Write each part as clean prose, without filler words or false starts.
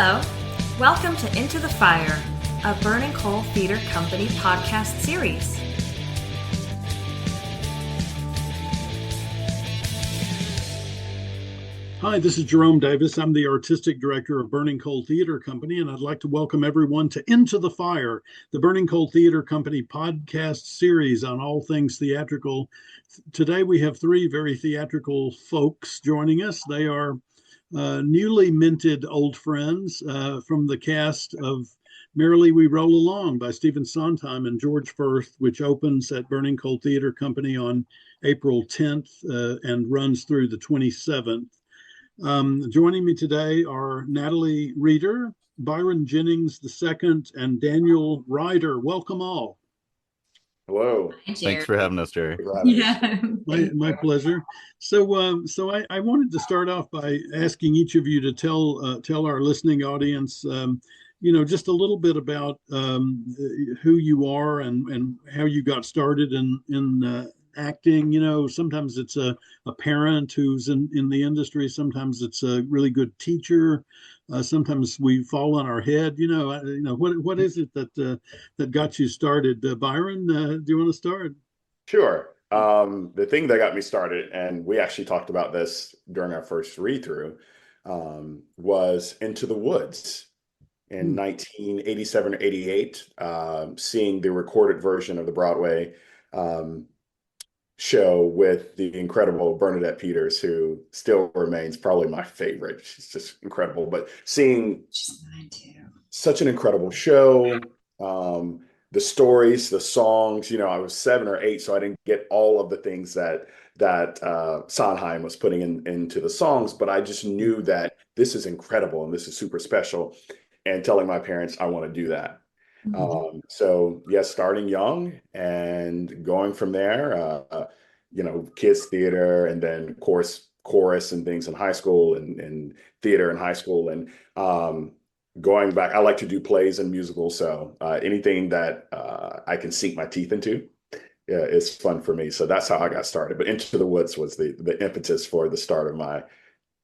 Hello, welcome to Into the Fire, a Burning Coal Theater Company podcast series. Hi, this is Jerome Davis. I'm the artistic director of Burning Coal Theater Company, and I'd like to welcome everyone to Into the Fire, the Burning Coal Theater Company podcast series on all things theatrical. Today we have three very theatrical folks joining us. They are newly minted old friends from the cast of Merrily We Roll Along by Stephen Sondheim and George Firth, which opens at Burning Coal Theater Company on April 10th and runs through the 27th. Joining me today are Natalie Reder, Byron Jennings II, and Daniel Ryder. Welcome all. Hello. Hi, Thanks for having us, Jerry. Yeah, my pleasure. So I wanted to start off by asking each of you to tell our listening audience, just a little bit about who you are and how you got started in acting. Sometimes it's a parent who's in the industry. Sometimes it's a really good teacher. Sometimes we fall on our head. What is it that got you started? Byron, do you want to start? Sure. The thing that got me started, and we actually talked about this during our first read-through, was Into the Woods in 1987 or 88, seeing the recorded version of the Broadway show with the incredible Bernadette Peters, who still remains probably my favorite. She's just incredible. But seeing such an incredible show, the stories, the songs, I was 7 or 8, so I didn't get all of the things that Sondheim was putting into the songs, but I just knew that this is incredible and this is super special, and telling my parents I want to do that. So yes, starting young and going from there, kids theater, and then chorus and things in high school, and theater in high school, and going back, I like to do plays and musicals. So anything that I can sink my teeth into, is fun for me. So that's how I got started. But Into the Woods was the impetus for the start of my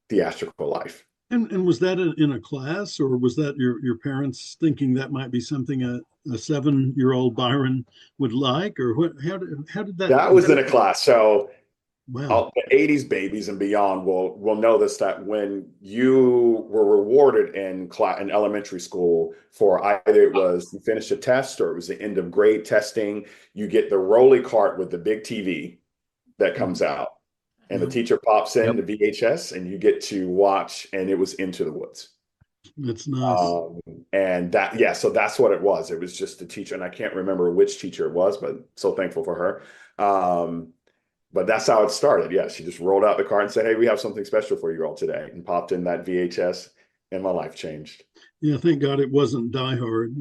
theatrical life. And was that in a class, or was that your parents thinking that might be something a 7-year-old Byron would like, or what? How did that? That was in a class. So wow. The 80s babies and beyond will know this, that when you were rewarded in elementary school for either it was you finished a test or it was the end of grade testing, you get the rolly cart with the big TV that comes out. And the teacher pops in the VHS, and you get to watch, and it was Into the Woods. That's nice. So that's what it was. It was just a teacher, and I can't remember which teacher it was, but so thankful for her. But that's how it started. Yeah, she just rolled out the card and said, "Hey, we have something special for you all today," and popped in that VHS, and my life changed. Yeah, thank God it wasn't Die Hard. A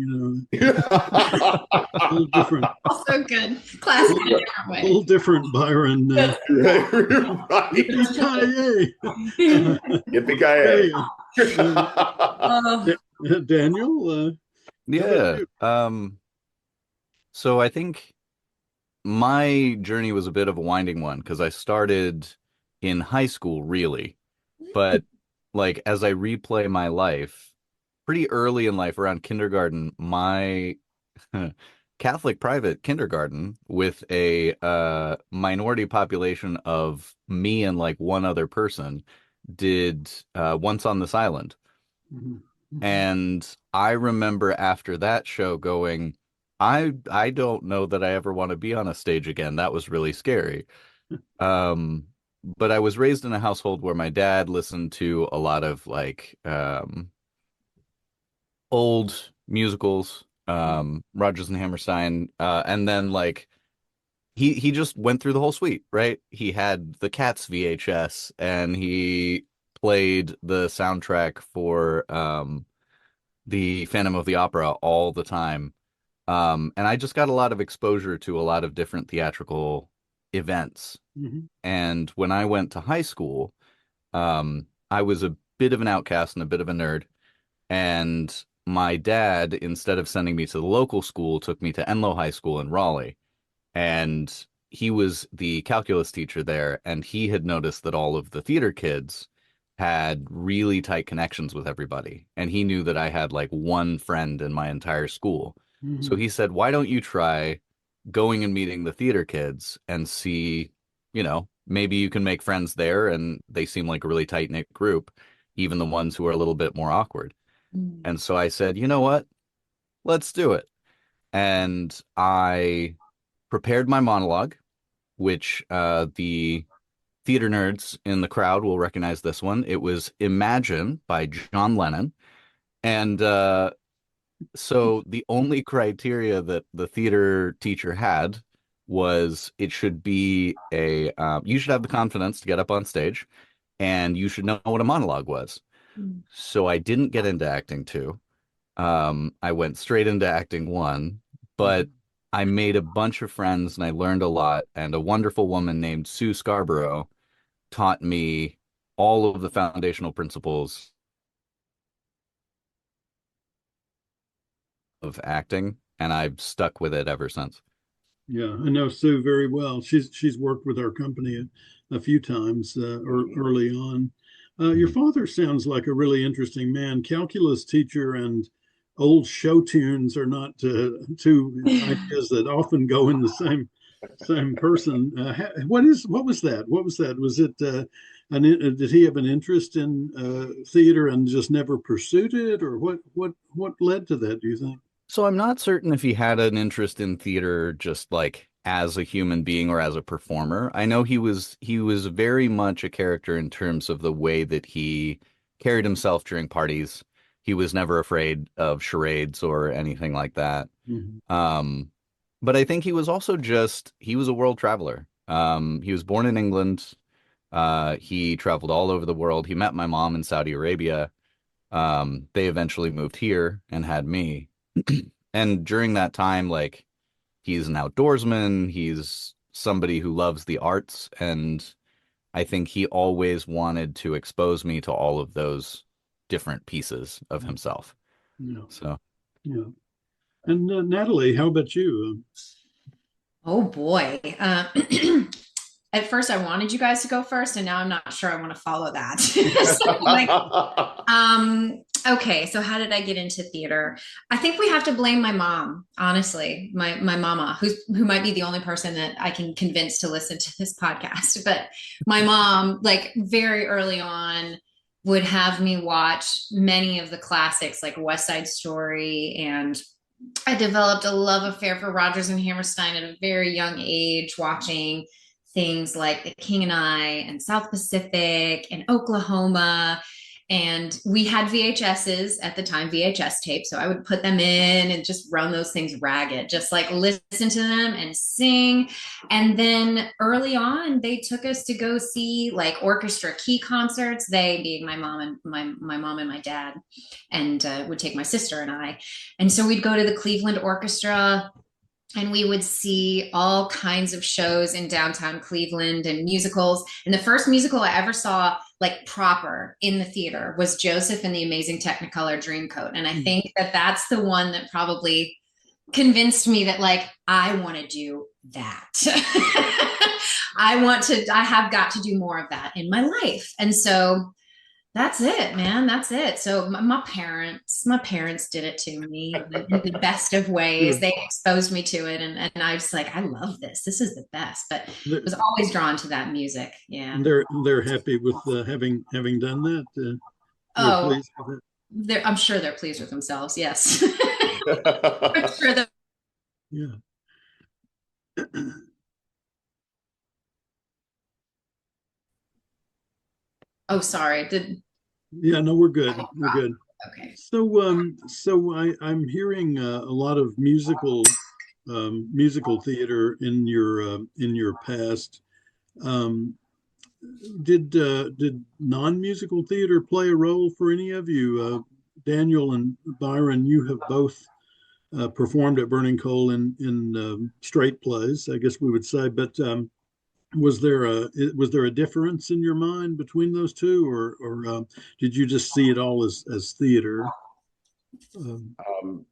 little different. Also good. Classic in a different way. A little different, Byron. Yippee-ki-yay. Daniel? Yeah. So I think my journey was a bit of a winding one, because I started in high school, really. But like, as I replay my life, pretty early in life, around kindergarten, my Catholic private kindergarten with a minority population of me and like one other person did Once on This Island. And I remember after that show going, I don't know that I ever want to be on a stage again. That was really scary. But I was raised in a household where my dad listened to a lot of like old musicals, Rodgers and Hammerstein, and then like he just went through the whole suite, right? He had the Cats VHS, and he played the soundtrack for the Phantom of the Opera all the time. And I just got a lot of exposure to a lot of different theatrical events. And when I went to high school, I was a bit of an outcast and a bit of a nerd. And my dad, instead of sending me to the local school, took me to Enloe High School in Raleigh. And he was the calculus teacher there, and he had noticed that all of the theater kids had really tight connections with everybody. And he knew that I had like one friend in my entire school. So Mhm. he said, why don't you try going and meeting the theater kids and see, maybe you can make friends there. And they seem like a really tight-knit group, even the ones who are a little bit more awkward. Mm. And so I said, you know what? Let's do it. And I prepared my monologue, which the theater nerds in the crowd will recognize this one. It was Imagine by John Lennon. And so the only criteria that the theater teacher had was it should be you should have the confidence to get up on stage and you should know what a monologue was. Mm. So I didn't get into acting two. I went straight into acting one, but I made a bunch of friends and I learned a lot. And a wonderful woman named Sue Scarborough taught me all of the foundational principles of acting, and I've stuck with it ever since. Yeah, I know Sue very well. She's worked with our company a few times early on. Your Mhm. father sounds like a really interesting man. Calculus teacher and old show tunes are not two ideas that often go in the same person. What was that? What was that? Was it did he have an interest in theater and just never pursued it, or what led to that? Do you think? So I'm not certain if he had an interest in theater just like as a human being or as a performer. I know he was very much a character in terms of the way that he carried himself during parties. He was never afraid of charades or anything like that. Mhm. Um, but I think he was a world traveler. He was born in England. He traveled all over the world. He met my mom in Saudi Arabia. They eventually moved here and had me. And during that time, like, he's an outdoorsman, he's somebody who loves the arts, and I think he always wanted to expose me to all of those different pieces of himself. Yeah, So, yeah. And Natalie, how about you? Oh boy. At first I wanted you guys to go first, and now I'm not sure I want to follow that. So, like, okay, so how did I get into theater? I think we have to blame my mom, honestly, my mama, who might be the only person that I can convince to listen to this podcast. But my mom, like very early on, would have me watch many of the classics like West Side Story, and I developed a love affair for Rodgers and Hammerstein at a very young age, watching things like The King and I and South Pacific and Oklahoma. And we had VHSs at the time, VHS tapes. So I would put them in and just run those things ragged, just like listen to them and sing. And then early on, they took us to go see like orchestra key concerts. They being my mom and my mom and my dad, and would take my sister and I. And so we'd go to the Cleveland Orchestra and we would see all kinds of shows in downtown Cleveland and musicals. And the first musical I ever saw, like proper in the theater, was Joseph and the Amazing Technicolor Dreamcoat. And I think that that's the one that probably convinced me that, like, I want to do that. I have got to do more of that in my life. And so that's it, man. That's it. So my parents did it to me in the best of ways. Sure. They exposed me to it, and I was like, I love this. This is the best. But They're was always drawn to that music. Yeah. they're happy with having done that. They're Oh, pleased with it. I'm sure they're pleased with themselves. Yes. I'm sure that. Yeah. Oh, sorry. Yeah, no, we're good. Okay. We're good. Okay. So I'm hearing a lot of musical theater in your past. Um, did non-musical theater play a role for any of you? Daniel and Byron, you have both performed at Burning Coal in straight plays, I guess we would say. But was there a difference in your mind between those two, or did you just see it all as theater? Um, um,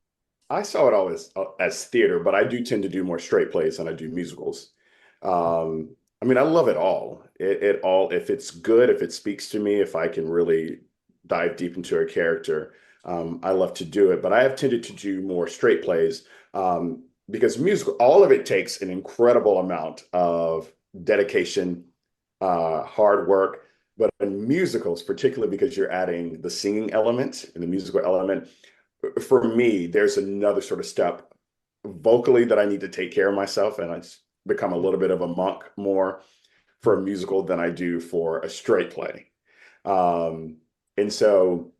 I saw it all as theater, but I do tend to do more straight plays than I do musicals. Um, I mean, I love it all. It all, if it's good, if it speaks to me, if I can really dive deep into a character, I love to do it. But I have tended to do more straight plays because musical, all of it takes an incredible amount of dedication, hard work. But in musicals, particularly because you're adding the singing element and the musical element, for me, there's another sort of step vocally that I need to take care of myself, and I become a little bit of a monk more for a musical than I do for a straight play. And so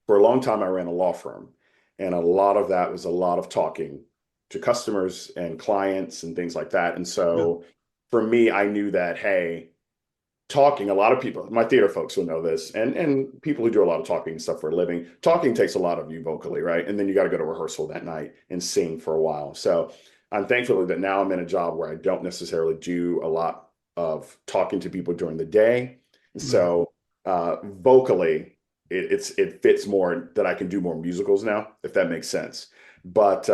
for a long time, I ran a law firm, and a lot of that was a lot of talking to customers and clients and things like that. And so for me, I knew that, hey, talking, a lot of people, my theater folks will know this, and people who do a lot of talking and stuff for a living, talking takes a lot of you vocally, right? And then you got to go to rehearsal that night and sing for a while. So I'm thankful that now I'm in a job where I don't necessarily do a lot of talking to people during the day. So vocally, it fits more that I can do more musicals now, if that makes sense. But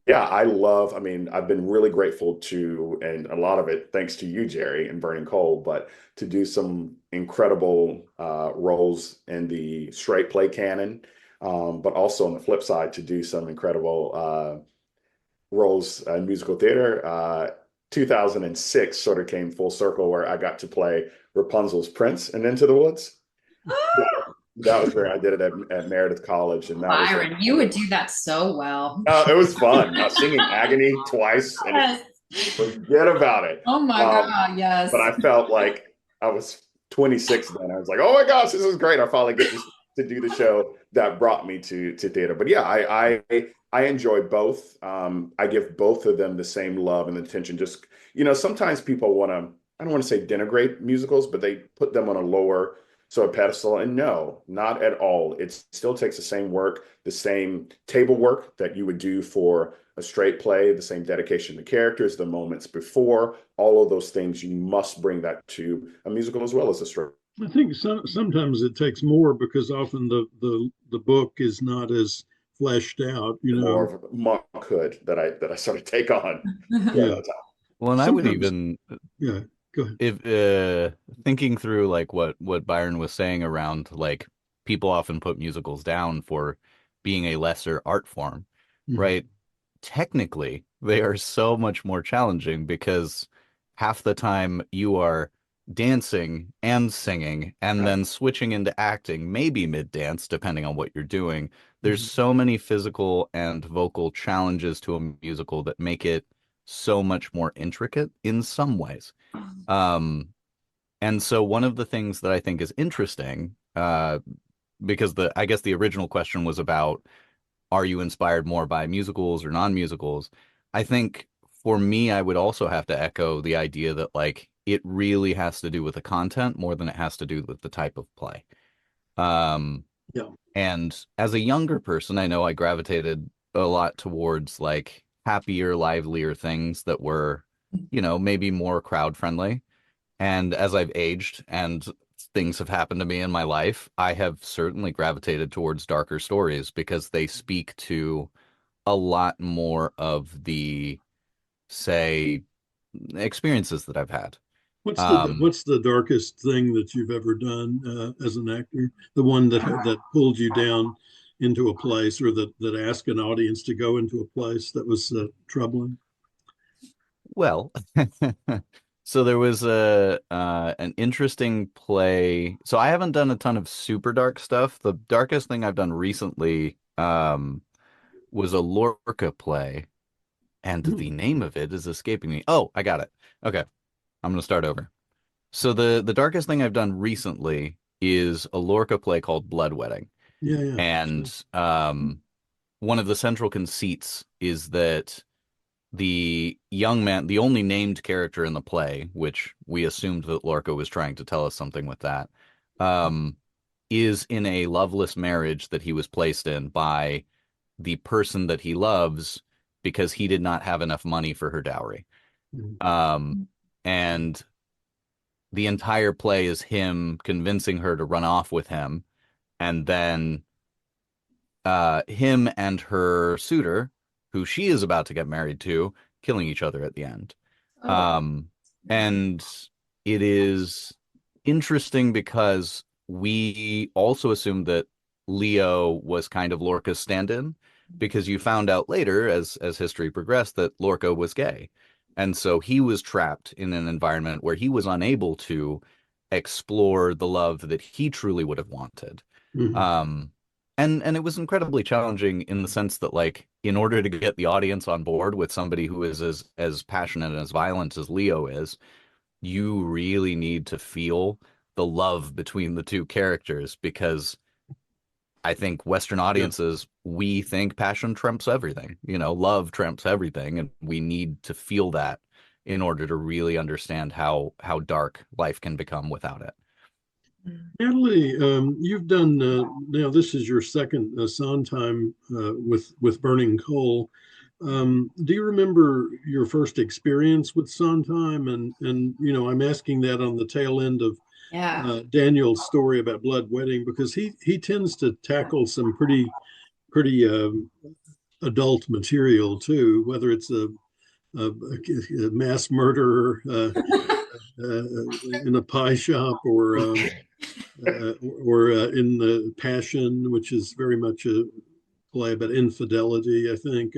yeah, I mean, I've been really grateful to, and a lot of it thanks to you, Jerry, and Burning Coal, but to do some incredible roles in the straight play canon, but also on the flip side to do some incredible roles in musical theater. 2006 sort of came full circle where I got to play Rapunzel's prince in Into the Woods. That was where I did it at Meredith College, and that Byron, was you would do that so well. it was fun. Singing Agony twice, and forget about it. Oh my God, yes. But I felt like I was 26 then. I was like, oh my gosh, this is great. I finally get to do the show that brought me to theater. But yeah, I enjoy both. I give both of them the same love and attention. Just, sometimes people want to, I don't want to say denigrate musicals, but they put them on a lower sort of pedestal. And no, not at all. It still takes the same work, the same table work that you would do for a straight play, the same dedication to characters, the moments before, all of those things. You must bring that to a musical as well as a straight. I think sometimes it takes more because often the book is not as fleshed out, More of a monkhood that I sort of take on. Yeah. Well, and I would even, yeah, go ahead. If thinking through like what Byron was saying around like people often put musicals down for being a lesser art form, right? Technically, they are so much more challenging because half the time you are dancing and singing and then switching into acting, maybe mid-dance, depending on what you're doing. There's so many physical and vocal challenges to a musical that make it so much more intricate in some ways. And so one of the things that I think is interesting, because I guess the original question was about, are you inspired more by musicals or non-musicals? I think for me, I would also have to echo the idea that like it really has to do with the content more than it has to do with the type of play. And as a younger person, I know I gravitated a lot towards like happier, livelier things that were, maybe more crowd friendly. And as I've aged and things have happened to me in my life, I have certainly gravitated towards darker stories because they speak to a lot more of the, say, experiences that I've had. What's the darkest thing that you've ever done as an actor? The one that pulled you down into a place, or that asked an audience to go into a place that was troubling? Well, so there was an interesting play. So I haven't done a ton of super dark stuff. The darkest thing I've done recently was a Lorca play, and the name of it is escaping me. Oh, I got it. Okay, I'm gonna start over. So the darkest thing I've done recently is a Lorca play called Blood Wedding. Yeah. And one of the central conceits is that the young man, the only named character in the play, which we assumed that Lorca was trying to tell us something with that, is in a loveless marriage that he was placed in by the person that he loves because he did not have enough money for her dowry. And the entire play is him convincing her to run off with him, and then him and her suitor, who she is about to get married to, killing each other at the end. And it is interesting because we also assumed that Leo was kind of Lorca's stand-in, because you found out later, as history progressed, that Lorca was gay. And so he was trapped in an environment where he was unable to explore the love that he truly would have wanted. Mhm. And it was incredibly challenging in the sense that, like, in order to get the audience on board with somebody who is as passionate and as violent as Leo is, you really need to feel the love between the two characters, because I think Western audiences, we think passion trumps everything, love trumps everything, and we need to feel that in order to really understand how dark life can become without it. Natalie, you've done now. This is your second Sondheim with Burning Coal. Do you remember your first experience with Sondheim? And I'm asking that on the tail end of Daniel's story about Blood Wedding, because he tends to tackle some pretty adult material too, whether it's a mass murderer in a pie shop, or in the Passion, which is very much a play about infidelity, I think.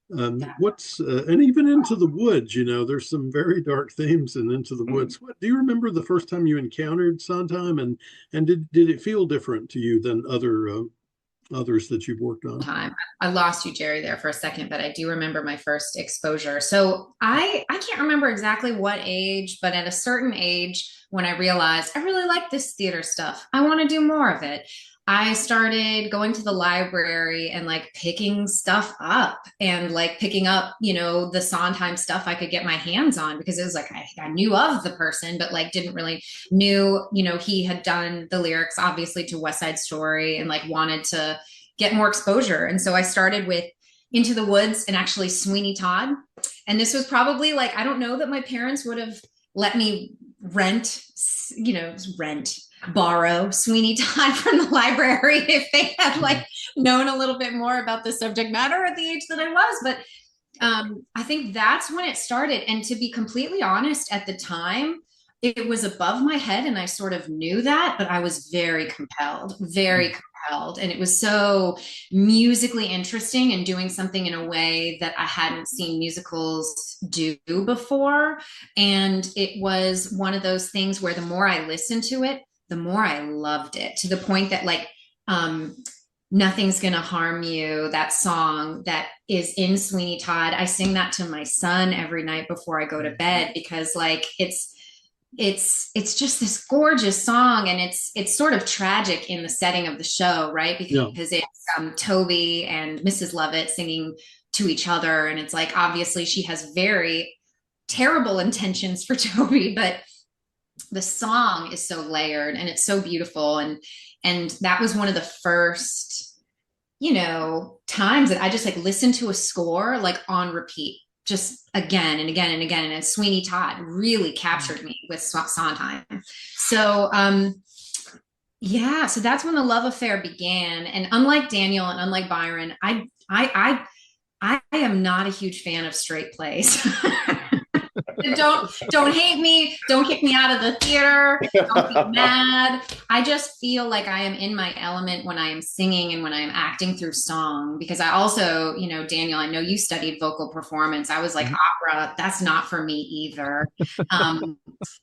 And even Into the Woods, there's some very dark themes in Into the Woods. What do you remember the first time you encountered Sondheim, and did it feel different to you than others that you've worked on? I lost you, Jerry, there for a second, but I do remember my first exposure. So I can't remember exactly what age, but at a certain age, when I realized I really like this theater stuff, I want to do more of it, I started going to the library and like picking stuff up, and like picking up, the Sondheim stuff I could get my hands on, because it was like I knew of the person, but like didn't really knew, he had done the lyrics obviously to West Side Story, and like wanted to get more exposure. And so I started with Into the Woods and actually Sweeney Todd. And this was probably like, I don't know that my parents would have let me borrow Sweeney Todd from the library if they had like known a little bit more about the subject matter at the age that I was. But I think that's when it started. And to be completely honest, at the time, it was above my head and I sort of knew that, but I was very compelled. And it was so musically interesting and doing something in a way that I hadn't seen musicals do before. And it was one of those things where the more I listened to it, the more I loved it, to the point that like, Nothing's Gonna Harm You, that song that is in Sweeney Todd, I sing that to my son every night before I go to bed, because like it's just this gorgeous song, and it's sort of tragic in the setting of the show, right? Because it's Toby and Mrs. Lovett singing to each other, and it's like obviously she has very terrible intentions for Toby, but the song is so layered and it's so beautiful, and that was one of the first times that I just like listened to a score like on repeat, just again and again and again. And Sweeney Todd really captured me with Sondheim. So so that's when the love affair began. And unlike Daniel and unlike Byron, I am not a huge fan of straight plays. Don't hate me. Don't kick me out of the theater. Don't be mad. I just feel like I am in my element when I am singing and when I am acting through song, because I also, Daniel, I know you studied vocal performance. I was like, opera, that's not for me either.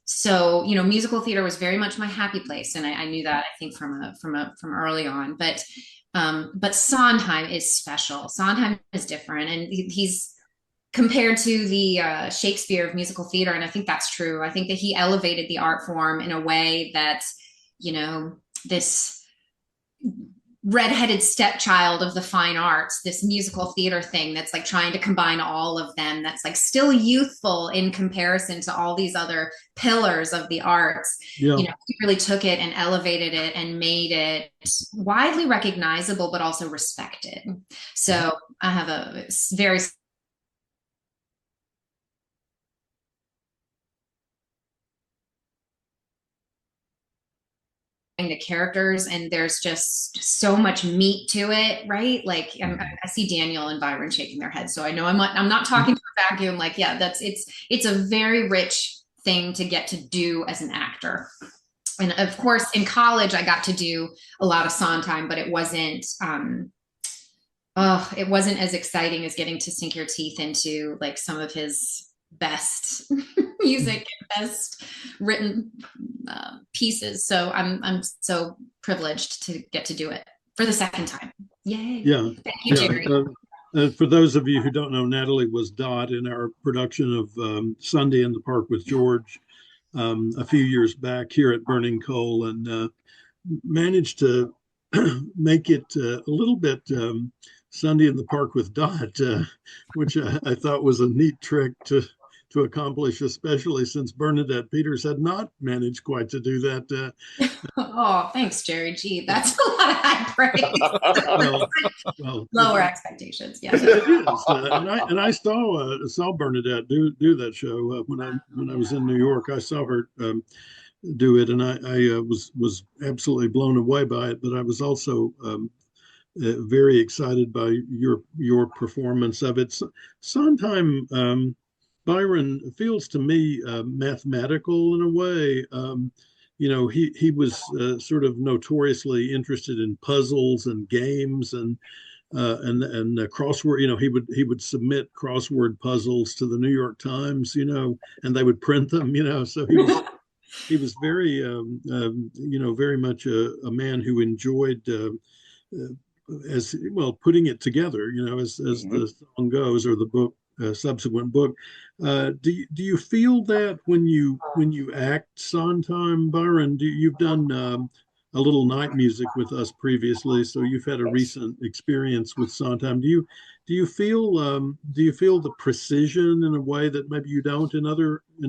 So, musical theater was very much my happy place. And I knew that, I think, from early on, but Sondheim is special. Sondheim is different. And he's compared to the Shakespeare of musical theater. And I think that's true. I think that he elevated the art form in a way that, this redheaded stepchild of the fine arts, this musical theater thing that's like trying to combine all of them, that's like still youthful in comparison to all these other pillars of the arts. He really took it and elevated it and made it widely recognizable, but also respected. So I have a very the characters, and there's just so much meat to it, right? Like I see Daniel and Byron shaking their heads, so I know I'm not talking to a vacuum. Like, yeah, it's a very rich thing to get to do as an actor. And of course, in college, I got to do a lot of Sondheim, but it wasn't as exciting as getting to sink your teeth into like some of his best music and best written pieces. So I'm so privileged to get to do it for the second time. Yay! Yeah, Thank you, Jerry. for those of you who don't know, Natalie was Dot in our production of Sunday in the Park with George a few years back here at Burning Coal, and managed to make it a little bit Sunday in the Park with Dot, which I thought was a neat trick to accomplish, especially since Bernadette Peters had not managed quite to do that. Oh, thanks, Jerry. Gee, that's a lot of high praise. well, Lower expectations, yeah. It is, and I saw Bernadette do that show when I was in New York. I saw her do it, and I was absolutely blown away by it. But I was also very excited by your performance of it. Sondheim, Byron, feels to me mathematical in a way. He was sort of notoriously interested in puzzles and games and crossword. He would submit crossword puzzles to the New York Times, and they would print them. So he was very very much a man who enjoyed as well putting it together, as the song goes, or the book, subsequent book. Do you feel that when you act Sondheim, Byron? You've done a little night music with us previously, so you've had a recent experience with Sondheim. Do you feel the precision in a way that maybe you don't in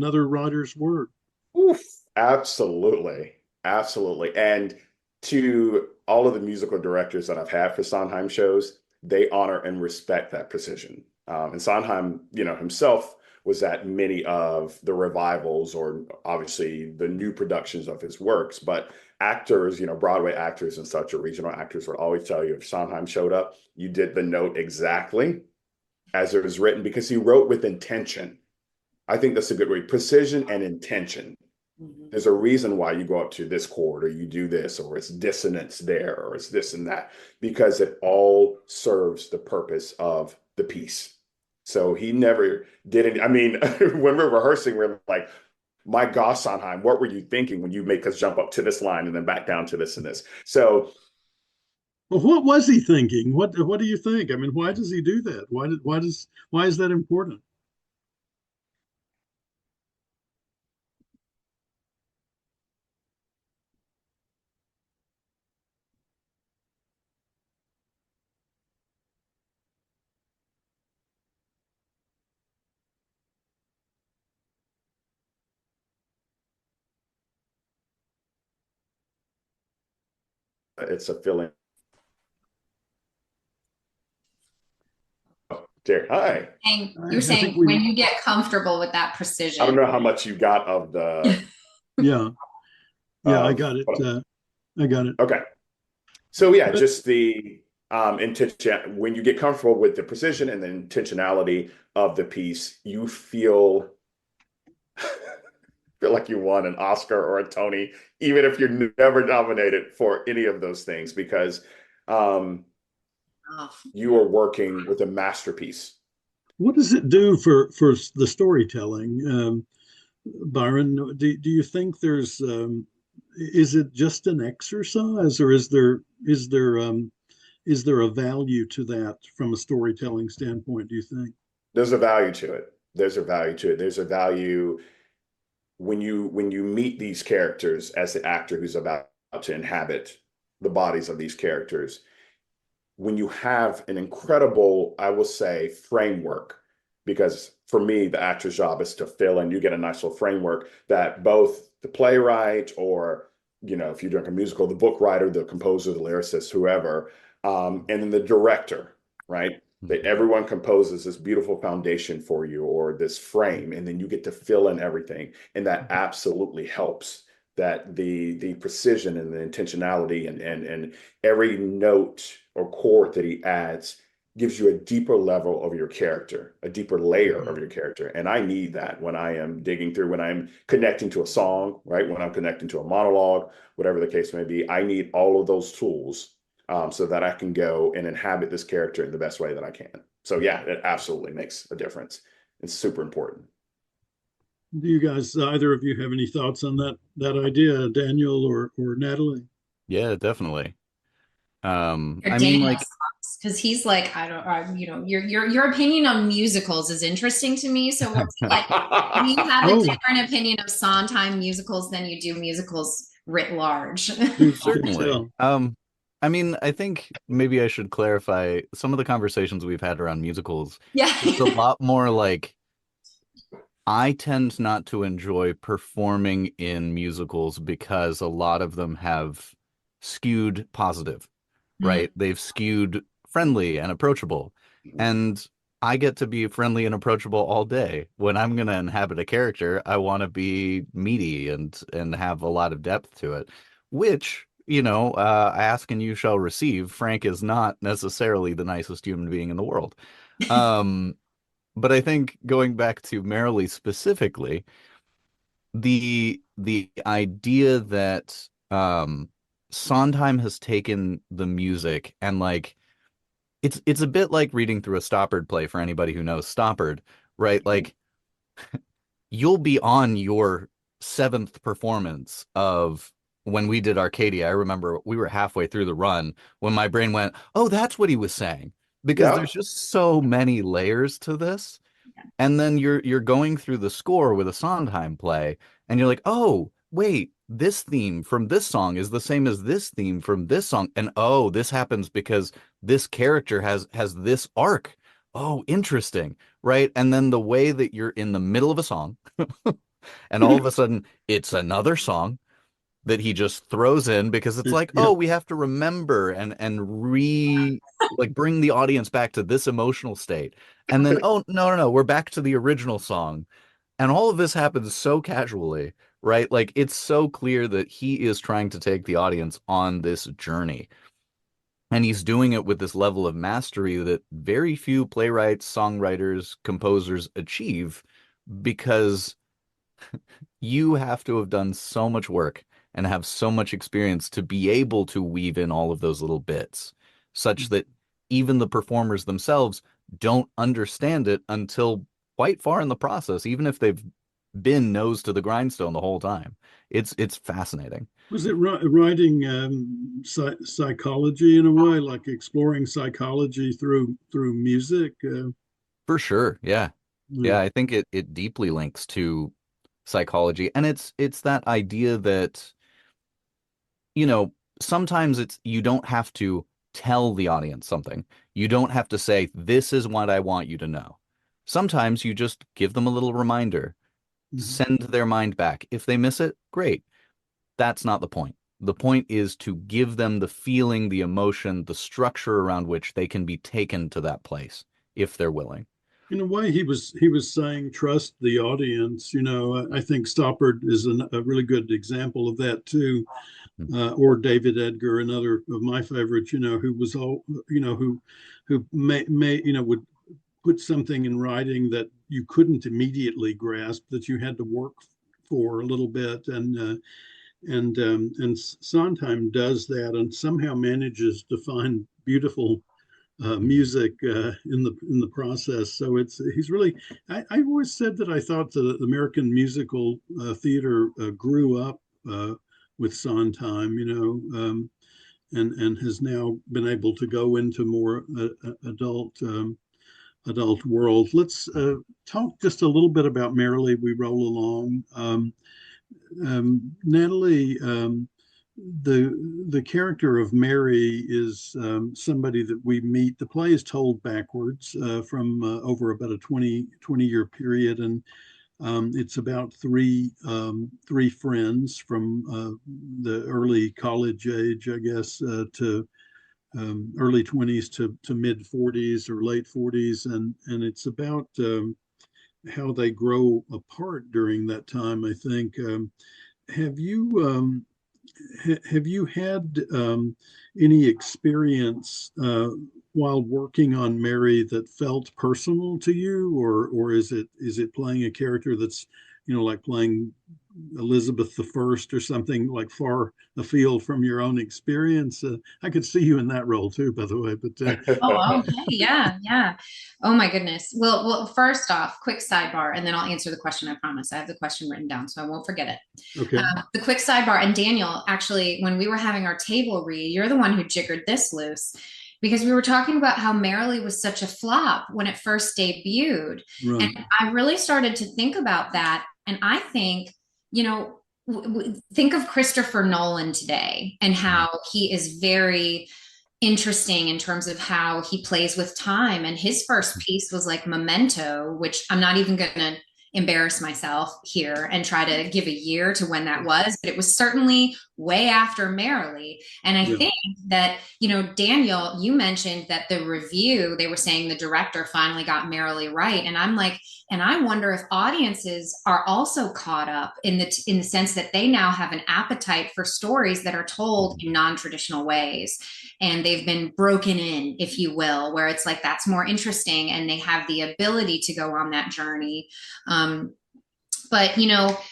other writers' work? Oof, absolutely, and to all of the musical directors that I've had for Sondheim shows, they honor and respect that precision. And Sondheim, himself was at many of the revivals or obviously the new productions of his works. But actors, Broadway actors and such, or regional actors would always tell you if Sondheim showed up, you did the note exactly as it was written, because he wrote with intention. I think that's a good word, precision and intention. There's a reason why you go up to this chord, or you do this, or it's dissonance there, or it's this and that, because it all serves the purpose of the piece. So he never did it. I mean, when we're rehearsing, we're like, my gosh, Sondheim, what were you thinking when you make us jump up to this line and then back down to this and this? So, well, what was he thinking? What do you think? I mean, why does he do that? Why is that important? it's a feeling. Oh, Jerry, hi. And you're saying when you get comfortable with that precision. I don't know how much you got of the. Yeah, I got it. I got it. Okay. So yeah, just the intention. When you get comfortable with the precision and the intentionality of the piece, you feel like you won an Oscar or a Tony, even if you're never nominated for any of those things, because you are working with a masterpiece. What does it do for the storytelling, Byron? Do you think there's is it just an exercise, or is there a value to that from a storytelling standpoint, do you think? There's a value to it. There's a value when you meet these characters as the actor who's about to inhabit the bodies of these characters. When you have an incredible, I will say, framework, because for me, the actor's job is to fill in. You get a nice little framework that both the playwright, or, if you're doing a musical, the book writer, the composer, the lyricist, whoever, and then the director, right? That everyone composes this beautiful foundation for you, or this frame, and then you get to fill in everything. And that absolutely helps that the precision and the intentionality and every note or chord that he adds gives you a deeper level of your character, a deeper layer of your character. And I need that when I am digging through, when I'm connecting to a song, right? When I'm connecting to a monologue, whatever the case may be, I need all of those tools so that I can go and inhabit this character in the best way that I can. So yeah, it absolutely makes a difference. It's super important. Do you guys, either of you, have any thoughts on that idea, Daniel or Natalie? Yeah, definitely. Or I mean, Daniel like, sucks because he's like, I don't, you know, your opinion on musicals is interesting to me. So what's it like? Do you have a Oh, different opinion of Sondheim musicals than you do musicals writ large? do certainly. tell. I mean, I think maybe I should clarify some of the conversations we've had around musicals. Yeah. It's a lot more like I tend not to enjoy performing in musicals because a lot of them have skewed positive, Mm. right? They've skewed friendly and approachable. And I get to be friendly and approachable all day. When I'm going to inhabit a character, I want to be meaty and have a lot of depth to it, which, I ask and you shall receive. Frank is not necessarily the nicest human being in the world. Um, but I think going back to Merrily specifically, the idea that Sondheim has taken the music and like it's a bit like reading through a Stoppard play for anybody who knows Stoppard, right? Like you'll be on your seventh performance of when we did Arcadia. I remember we were halfway through the run when my brain went, "Oh, that's what he was saying." Because Yeah. there's just so many layers to this. And then you're going through the score with a Sondheim play, and you're like, oh, wait, this theme from this song is the same as this theme from this song. And oh, this happens because this character has this arc. Oh, interesting. Right. And then the way that you're in the middle of a song, and all of a sudden it's another song that he just throws in because it's like, Yeah. oh, we have to remember and like bring the audience back to this emotional state. And then, oh, no, we're back to the original song. And all of this happens so casually, right? Like it's so clear that he is trying to take the audience on this journey. And he's doing it with this level of mastery that very few playwrights, songwriters, composers achieve because you have to have done so much work and have so much experience to be able to weave in all of those little bits, such that even the performers themselves don't understand it until quite far in the process, even if they've been nose to the grindstone the whole time. It's fascinating. Was it writing psychology in a way, like exploring psychology through music? For sure. Yeah. Yeah. Yeah, I think it deeply links to psychology. And it's that idea that sometimes it's you don't have to tell the audience something. You don't have to say, this is what I want you to know. Sometimes you just give them a little reminder, Mhm. send their mind back. If they miss it, great. That's not the point. The point is to give them the feeling, the emotion, the structure around which they can be taken to that place if they're willing. In a way, he was saying trust the audience. I think Stoppard is a really good example of that too. Or David Edgar, another of my favorites. Who was all who would put something in writing that you couldn't immediately grasp, that you had to work for a little bit, and Sondheim does that and somehow manages to find beautiful music in the process. So he's really. I always said that I thought the American musical theater grew up with Sondheim, and has now been able to go into more adult world. Let's talk just a little bit about Merrily We Roll Along. Natalie, the character of Mary is somebody that we meet. The play is told backwards from over about a 20-year period, and it's about three friends from the early college age, I guess, to early 20s to mid 40s or late 40s, and it's about how they grow apart during that time. I think have you have you had any experience while working on Mary that felt personal to you, or is it playing a character that's, like playing Elizabeth the First or something like far afield from your own experience? I could see you in that role too, by the way. But Oh, okay. Yeah, yeah. Oh my goodness. Well, first off, quick sidebar, and then I'll answer the question. I promise. I have the question written down, so I won't forget it. okay, The quick sidebar, and Daniel, actually, when we were having our table read, you're the one who jiggered this loose because we were talking about how Merrily was such a flop when it first debuted. right, And I really started to think about that. And I think, think of Christopher Nolan today and how he is very interesting in terms of how he plays with time. And his first piece was like Memento, which I'm not even going to embarrass myself here and try to give a year to when that was, but it was certainly way after Merrily. And I yeah, think that, Daniel, you mentioned that the review, they were saying the director finally got Merrily right. And I'm like, and I wonder if audiences are also caught up in the sense that they now have an appetite for stories that are told in non-traditional ways. And they've been broken in, if you will, where it's like that's more interesting and they have the ability to go on that journey. But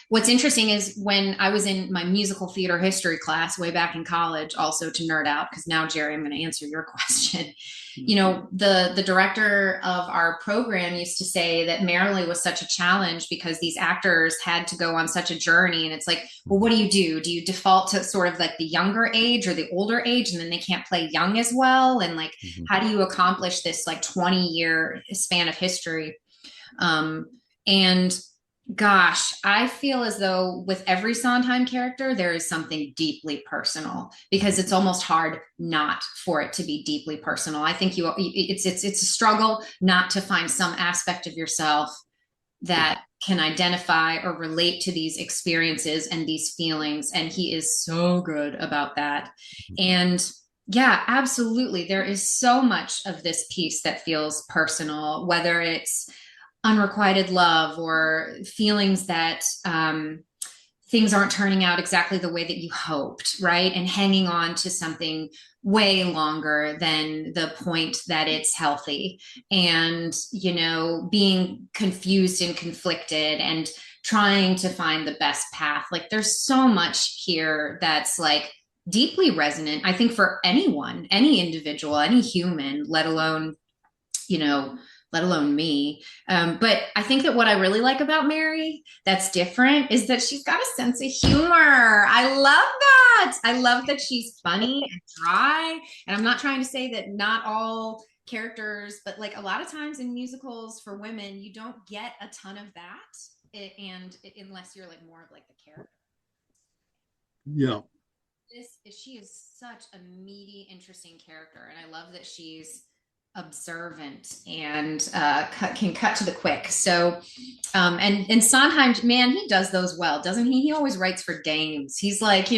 what's interesting is when I was in my musical theater history class way back in college, also to nerd out, because now, Jerry, I'm going to answer your question. The director of our program used to say that Merrily was such a challenge because these actors had to go on such a journey. And it's like, well, what do? Do you default to sort of like the younger age or the older age, and then they can't play young as well? And like, how do you accomplish this like 20-year span of history? And gosh, I feel as though with every Sondheim character, there is something deeply personal because it's almost hard not for it to be deeply personal. I think it's a struggle not to find some aspect of yourself that can identify or relate to these experiences and these feelings. And he is so good about that. And yeah, absolutely. There is so much of this piece that feels personal, whether it's unrequited love or feelings that things aren't turning out exactly the way that you hoped, right? And hanging on to something way longer than the point that it's healthy. And, being confused and conflicted and trying to find the best path. Like there's so much here that's like deeply resonant, I think, for anyone, any individual, any human, let alone me. But I think that what I really like about Mary that's different is that she's got a sense of humor. I love that. I love that she's funny and dry. And I'm not trying to say that not all characters, but like a lot of times in musicals for women, you don't get a ton of that. And unless you're like more of like the character. yeah. She is such a meaty, interesting character. And I love that she's observant and can cut to the quick. So and Sondheim, man, he does those well, doesn't he? He always writes for dames. He's like,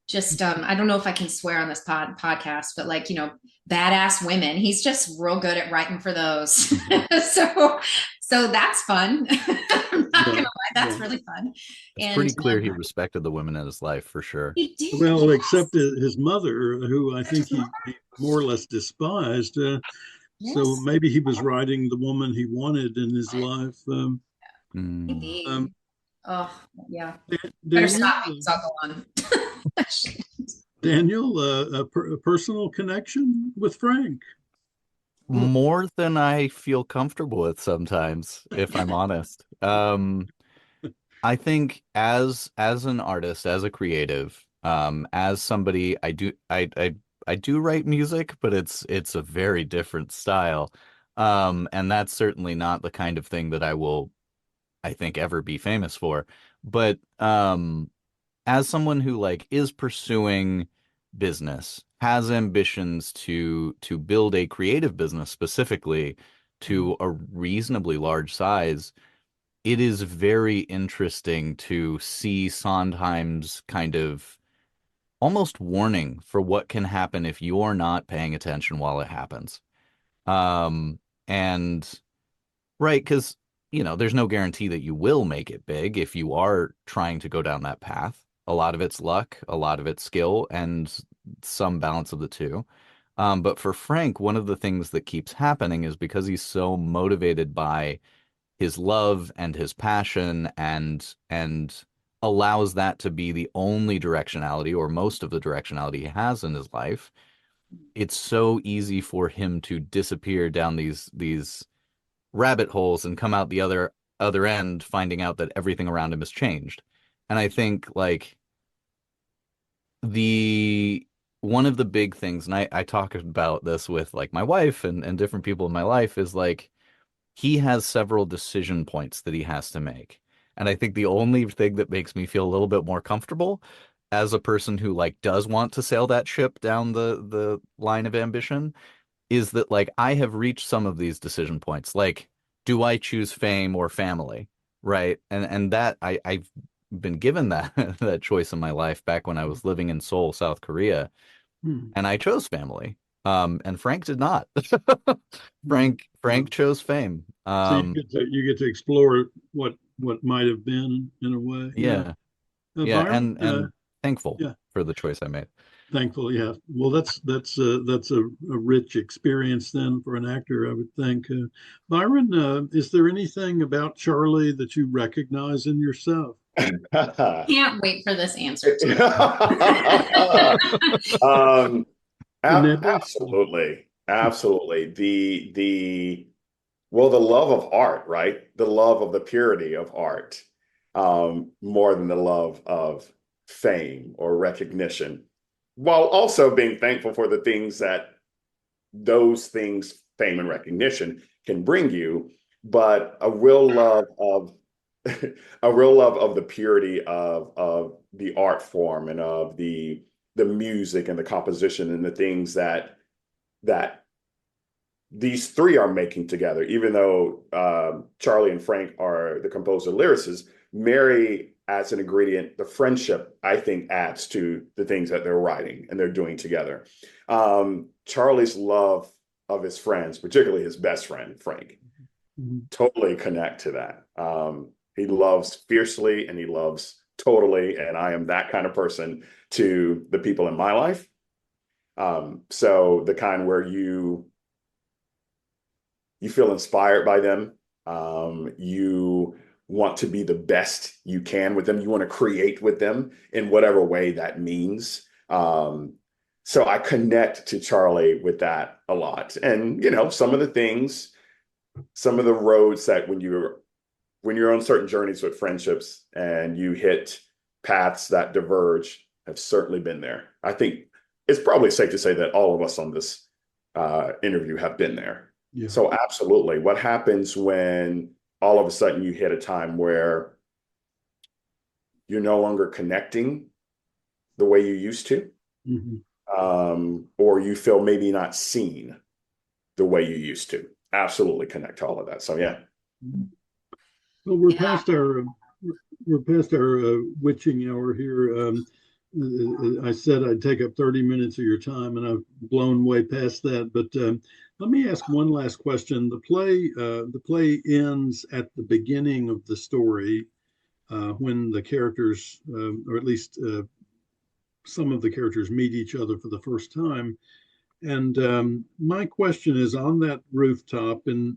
just I don't know if I can swear on this podcast, but like, badass women. He's just real good at writing for those. so that's fun. I'm not gonna lie, that's really fun. It's pretty clear he respected the women in his life for sure. He did. Well, except his mother, who I think he more or less despised. So maybe he was writing the woman he wanted in his life. Oh, yeah. Daniel, Better stop me, so I'll go on. Daniel, a personal connection with Frank. More than I feel comfortable with sometimes, if I'm honest. I think as an artist, as a creative, as somebody, I do write music, but it's a very different style. And that's certainly not the kind of thing that I think, ever be famous for. But as someone who like is pursuing business, has ambitions to build a creative business specifically to a reasonably large size, it is very interesting to see Sondheim's kind of almost warning for what can happen if you're not paying attention while it happens. And right, because there's no guarantee that you will make it big if you are trying to go down that path. A lot of it's luck, a lot of it's skill, and some balance of the two. But for Frank, one of the things that keeps happening is because he's so motivated by his love and his passion and allows that to be the only directionality or most of the directionality he has in his life. It's so easy for him to disappear down these rabbit holes and come out the other end finding out that everything around him has changed. And I think like the one of the big things, and I talk about this with like my wife and different people in my life, is like he has several decision points that he has to make. And I think the only thing that makes me feel a little bit more comfortable as a person who like does want to sail that ship down the line of ambition is that like I have reached some of these decision points. Like, do I choose fame or family? Right. And that I've been given that that choice in my life back when I was living in Seoul, South Korea, and I chose family. And Frank did not. Frank chose fame. So you get to explore what might have been in a way. Yeah. Yeah, Byron, and thankful yeah. for the choice I made. Thankful, yeah. Well, that's a rich experience then for an actor, I would think. Byron, is there anything about Charlie that you recognize in yourself? Can't wait for this answer. Absolutely, the love of art, right? The love of the purity of art, more than the love of fame or recognition, while also being thankful for the things that those things, fame and recognition, can bring you, but a real love of the purity of the art form and of the music and the composition and the things that these three are making together. Even though Charlie and Frank are the composer lyricists, Mary adds an ingredient. The friendship, I think, adds to the things that they're writing and they're doing together. Charlie's love of his friends, particularly his best friend, Frank, totally connect to that. He loves fiercely and he loves totally. And I am that kind of person to the people in my life. So the kind where you feel inspired by them. You want to be the best you can with them. You want to create with them in whatever way that means. So I connect to Charlie with that a lot. And, some of the things, some of the roads that when you're on certain journeys with friendships and you hit paths that diverge have certainly been there. I think it's probably safe to say that all of us on this interview have been there. Yeah. So absolutely. What happens when all of a sudden you hit a time where you're no longer connecting the way you used to, or you feel maybe not seen the way you used to? Absolutely connect to all of that. So yeah. Well, we're past our witching hour here. I said I'd take up 30 minutes of your time, and I've blown way past that. But let me ask one last question. The play ends at the beginning of the story when the characters, or at least some of the characters, meet each other for the first time. And my question is, on that rooftop in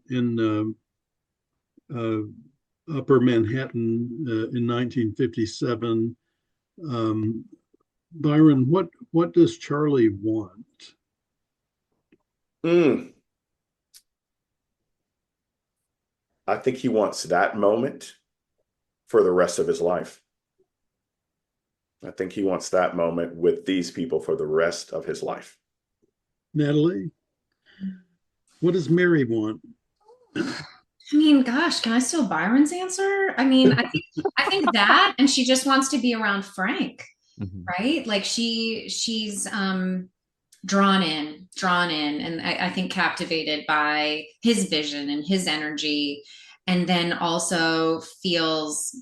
Upper Manhattan in 1957. Byron, what does Charlie want? I think he wants that moment for the rest of his life. I think he wants that moment with these people for the rest of his life. Natalie, what does Mary want? I mean, gosh, can I steal Byron's answer? I mean, I think that, and she just wants to be around Frank, right? Like she's drawn in, and I think captivated by his vision and his energy, and then also feels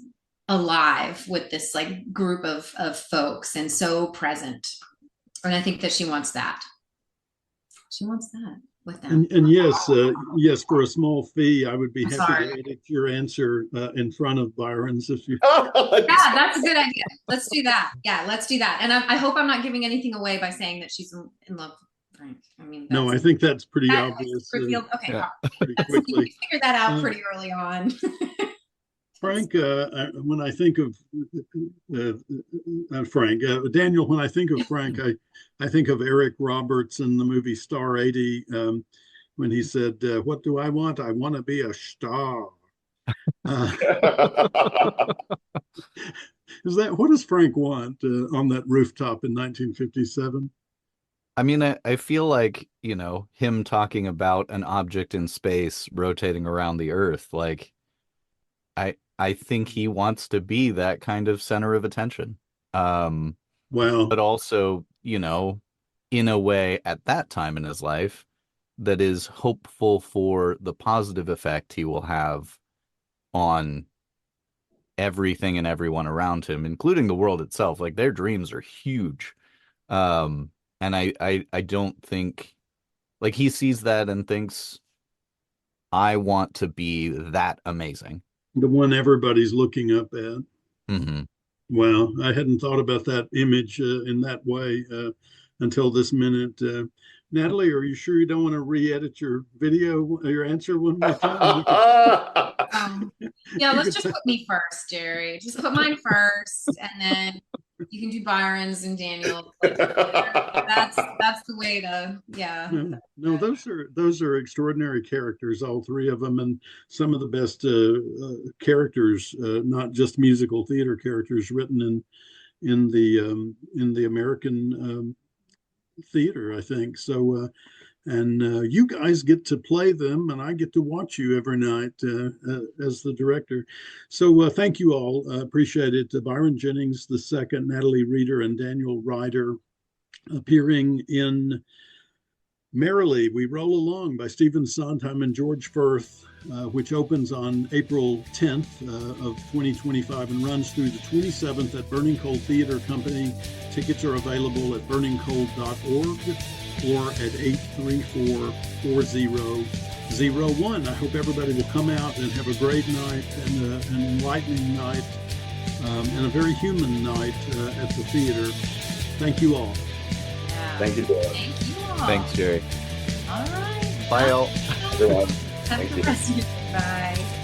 alive with this like group of folks and so present. And I think that she wants that. She wants that. with them. And yes, for a small fee, I would be happy sorry. to edit your answer in front of Byron's if you. Yeah, that's a good idea. Let's do that. Yeah, let's do that. And I hope I'm not giving anything away by saying that she's in love with Frank. I mean, No, I think that's pretty obvious. Okay, yeah. Pretty we quickly. figured that out pretty early on. Frank, when I think of Frank, Daniel, when I think of Frank, I think of Eric Roberts in the movie Star 80, when he said, "What do I want? I want to be a star." What does Frank want on that rooftop in 1957? I mean, I feel like, him talking about an object in space rotating around the Earth, like, I think he wants to be that kind of center of attention. Well, but also, in a way at that time in his life that is hopeful for the positive effect he will have on everything and everyone around him, including the world itself. Like, their dreams are huge. And I don't think, like, he sees that and thinks, I want to be that amazing. the one everybody's looking up at. Mm-hmm. Well, I hadn't thought about that image in that way until this minute. Natalie, are you sure you don't want to re-edit your video, your answer one more time? Yeah, let's just put me first, Jerry. Just put mine first, and then you can do Byron's and Daniel. That's the way to, yeah. No, those are extraordinary characters, all three of them, and some of the best characters, not just musical theater characters, written in the American theater, I think. So, and you guys get to play them, and I get to watch you every night as the director. So thank you all. Appreciate it. Byron Jennings II, Natalie Reder, and Daniel Ryder appearing in Merrily We Roll Along by Stephen Sondheim and George Firth, which opens on April 10th of 2025 and runs through the 27th at Burning Coal Theater Company. Tickets are available at burningcoal.org or at 834-4001. I hope everybody will come out and have a great night and an enlightening night and a very human night at the theater. Thank you all. Thank you, Dale. Thank you all. Thanks, Jerry. All right. Bye, all. Everyone. Have a good rest of your day. Bye.